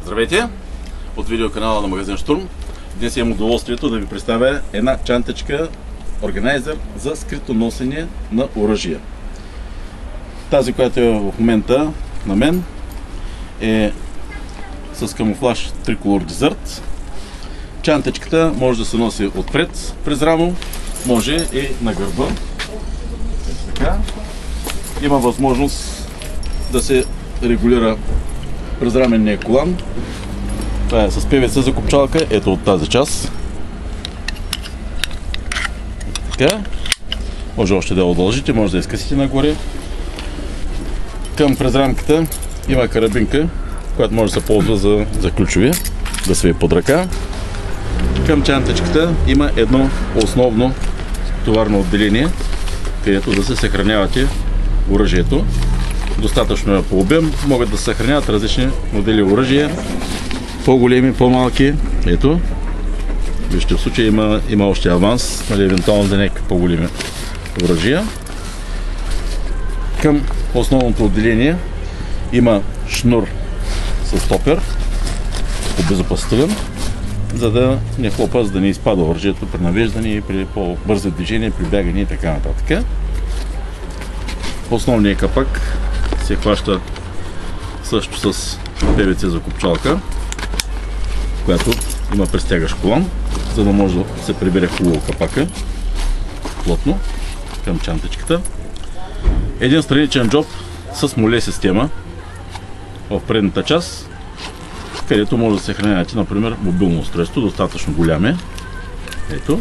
Здравейте! От видеоканала на магазин Штурм. Днес имам удоволствието да ви представя една чантичка органайзер за скрито носене на оръжия. Тази, която е в момента на мен, е с камуфлаж Tricolor Desert. Чантичката може да се носи отпред през рамо, може и на гърба. Така. Има възможност да се регулира през раменния колан. Това е с ПВЦ за копчалка, ето от тази част. Така. Може още да я удължите, може да изкъсите нагоре. Към през рамката има карабинка, която може да се ползва за ключови, да се под ръка. Към чантичката има едно основно товарно отделение, където да се съхранявате оръжието. Достатъчно е по обем, могат да се съхраняват различни модели оръжия, по-големи, по-малки. Ето, вижте, в случая има още аванс, нали, евентуално за някакви по-големи оръжия. Към основното отделение има шнур с топер, обезопасителен, за да не хлопа, за да не изпада оръжието при навеждане и при по-бързи движения, при бягане и така нататък. Основният капак се хваща също с ПВЦ за копчалка, която има пристягащ колан, за да може да се прибере хубаво капака плътно към чантичката. Един страничен джоб с моле система в предната част, където може да се храняте, например, мобилно устройство, достатъчно голяме. Ето.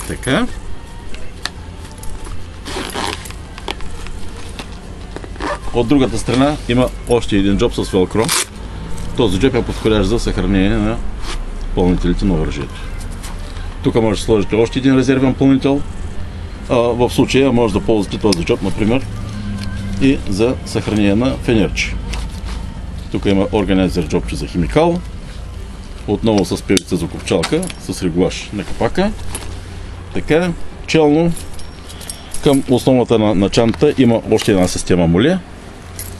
Така. От другата страна има още един джоб с велкро. Този джоб е подходящ за съхранение на пълнителите на оръжието. Тук може да сложите още един резервен пълнител. В случая може да ползвате този джоб, например, и за съхранение на фенерче. Тук има органайзер джобче за химикал. Отново с ПВЦ за копчалка, с регулаж на капака. Така, челно към основата на чантата има още една система моле.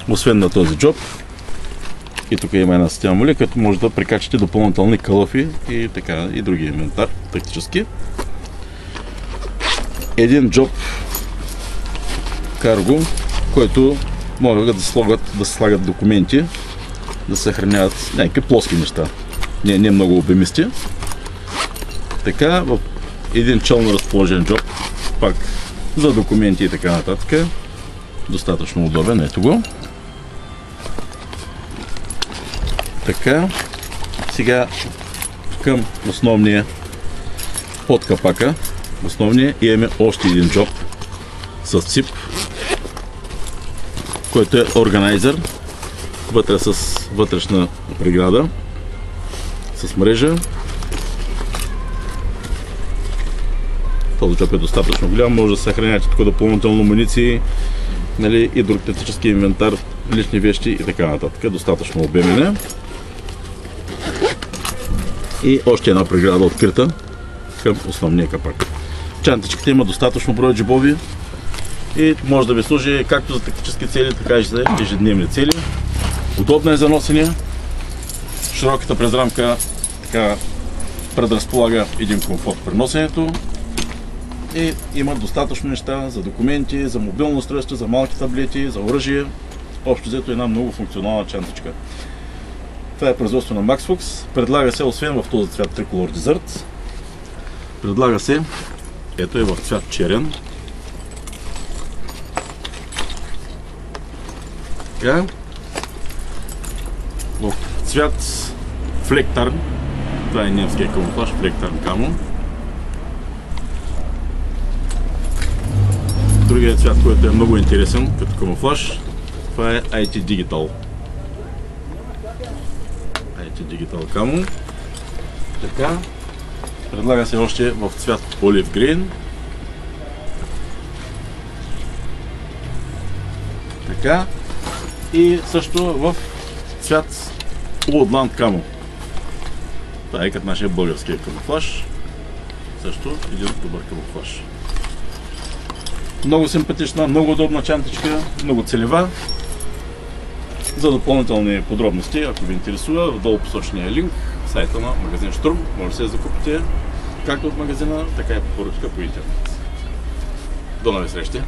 Освен на този джоб, и тук има една система моле, като може да прикачате допълнителни калъфи и така, и други инвентар, тактически. Един джоб карго, който могат да се слагат документи, да се съхраняват някакви плоски неща, не много обемисти. Така, в един челно разположен джоб, пак за документи и така нататък, достатъчно удобен, ето го. Така, сега към основния под капака, основния, имаме още един джоб с цип, който е органайзер, вътре с вътрешна преграда, с мрежа. Този джоб е достатъчно голям, може да се съхраняте тук допълнително муниции, нали, и друг тактически инвентар, лични вещи и така нататък. Достатъчно обемен е. И още една преграда открита към основния капак. Чантичката има достатъчно брой джебови и може да ви служи както за тактически цели, така и за ежедневни цели. Удобна е за носене. Широката презрамка така предразполага един комфорт при носенето. И има достатъчно неща за документи, за мобилно устройство, за малки таблети, за оръжие. Общо взето една много функционална чантичка. Това е производство на Maxfox. Предлага се, освен в този цвят Tricolor Desert, предлага се, ето е в цвят черен. Така. В цвят Flecktarn. Това е немския камуфлаж, Flecktarn Camo. Другият цвят, който е много интересен като камуфлаж, това е IT Digital. IT Digital Camo. Така. Предлага се още в цвят Olive Green. Така. И също в цвят Woodland Camo. Това е като нашия българския камуфлаж. Също един добър камуфлаж. Много симпатична, много удобна чантичка, много целева. За допълнителни подробности, ако ви интересува, в долу посочения линк в сайта на магазин Штурм може да се закупите както от магазина, така и по поръчка по интернет. До нови срещи!